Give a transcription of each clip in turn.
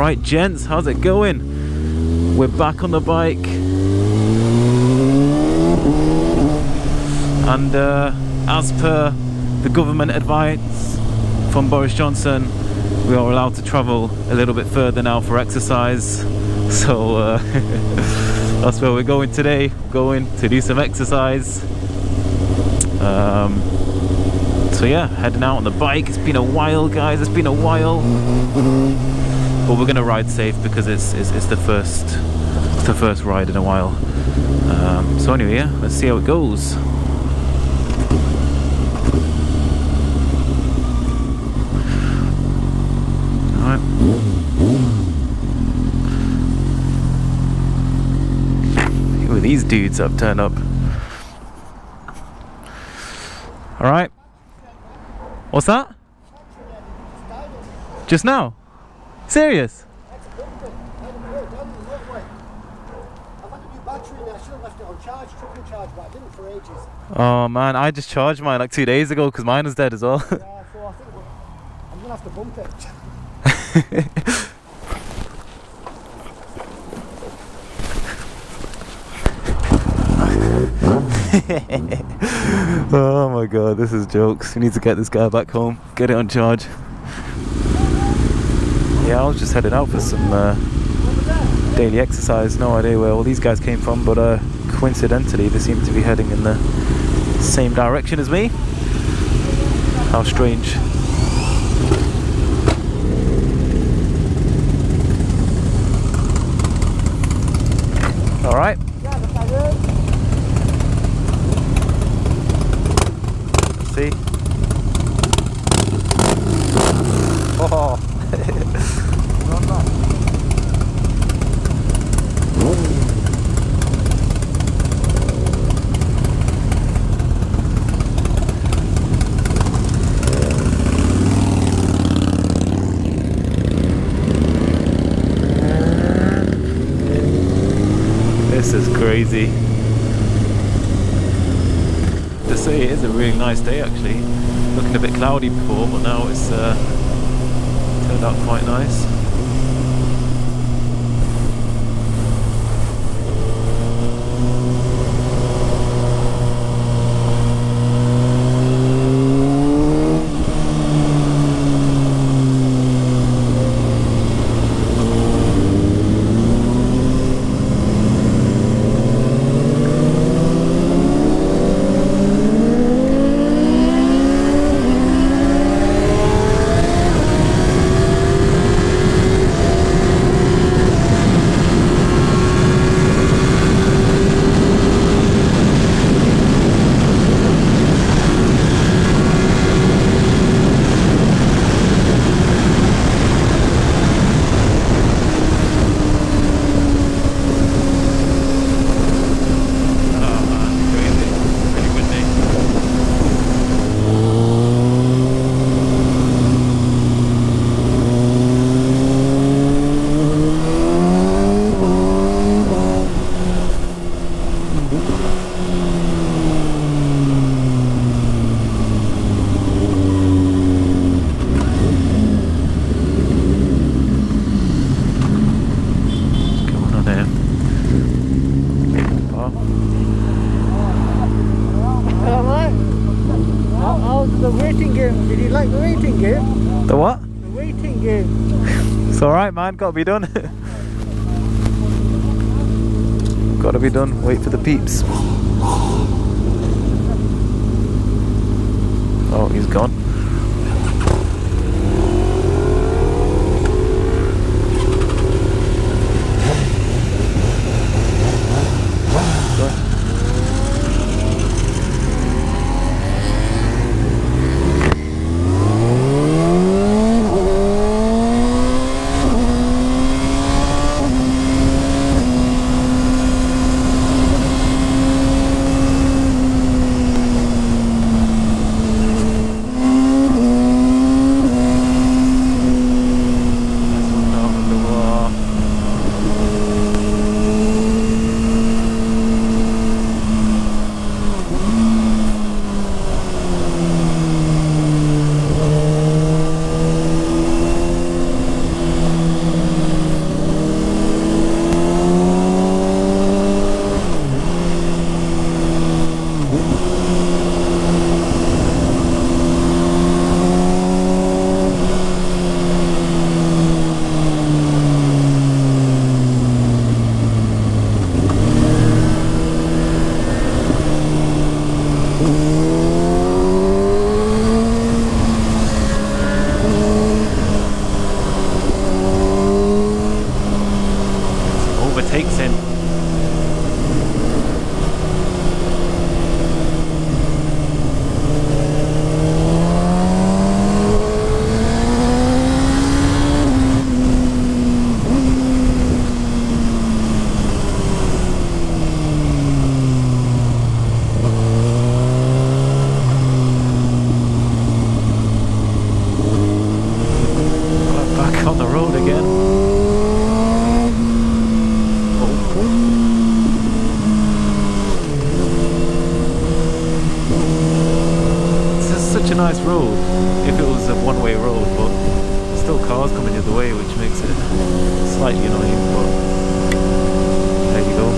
Alright gents, how's it going? We're back on the bike. And as per the government advice from Boris Johnson, we are allowed to travel a little bit further now for exercise. So that's where we're going today. Going to do some exercise. So yeah, heading out on the bike. It's been a while, guys. It's been a while, but we're gonna ride safe because it's the first ride in a while. So anyway, yeah, let's see how it goes. All right. Who are these dudes that have turned up? All right. What's that? Just now? Serious? Oh man, I just charged mine like 2 days ago because mine was dead as well. Yeah, so I think I'm gonna have to bump it. Oh my god, this is jokes. We need to get this guy back home, get it on charge. Yeah, I was just headed out for some daily exercise. No idea where all these guys came from, but coincidentally they seem to be heading in the same direction as me. How strange. Alright. See? Oh. This is crazy. To say it is a really nice day actually. Looking a bit cloudy before, but now it's turned out quite nice. The what? The waiting game. It's alright man, gotta be done. Gotta be done, wait for the peeps. Oh, he's gone. Overtakes him. Back on the road again. Such a nice road if it was a one-way road, but still cars coming the other way, which makes it slightly annoying, but there you go.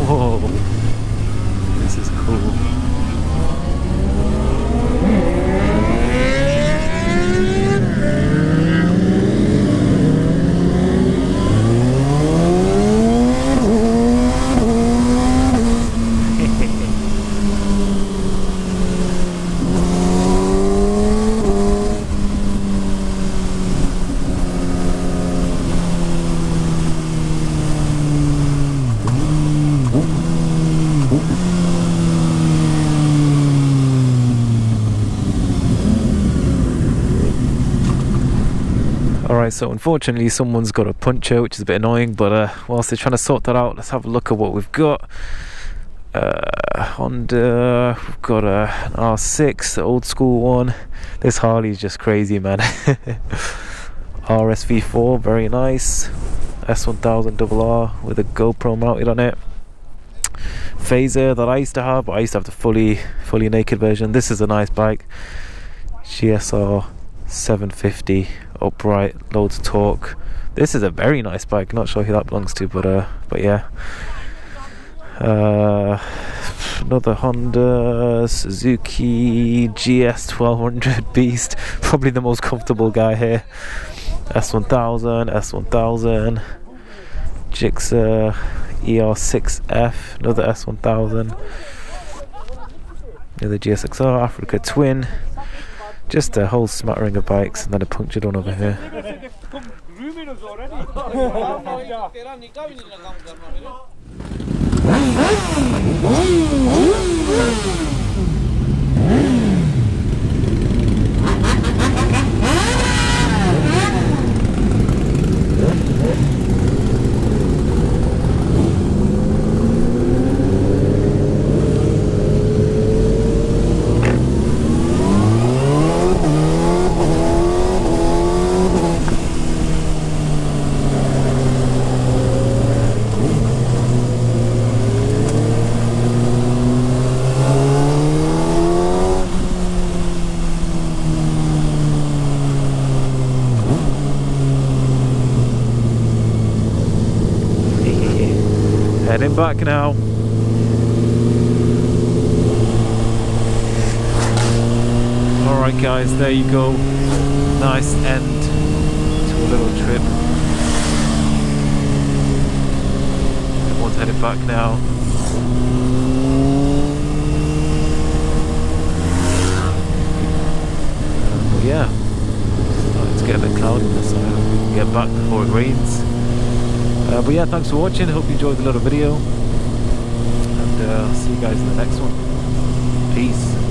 Whoa, this is cool. Alright, so unfortunately someone's got a puncture, which is a bit annoying, but whilst they're trying to sort that out, let's have a look at what we've got. Honda, we've got an R6, the old school one. This Harley is just crazy, man. RSV4, very nice. S1000RR with a GoPro mounted on it. Phaser that I used to have, but I used to have the fully naked version. This is a nice bike. GSR 750 upright, loads of torque. This is a very nice bike, not sure who that belongs to, but yeah. Another Honda, Suzuki GS1200 Beast, probably the most comfortable guy here. S1000, Gixxer ER6F, another S1000, another GS6R, Africa Twin. Just a whole smattering of bikes, and then a punctured one over here. Heading back now. Alright guys, there you go. Nice end to a little trip. Everyone's heading back now. But yeah, starting to get a bit cloudy on this side. I hope we can get back before it rains. But yeah, thanks for watching. Hope you enjoyed the little video, and I'll see you guys in the next one. Peace.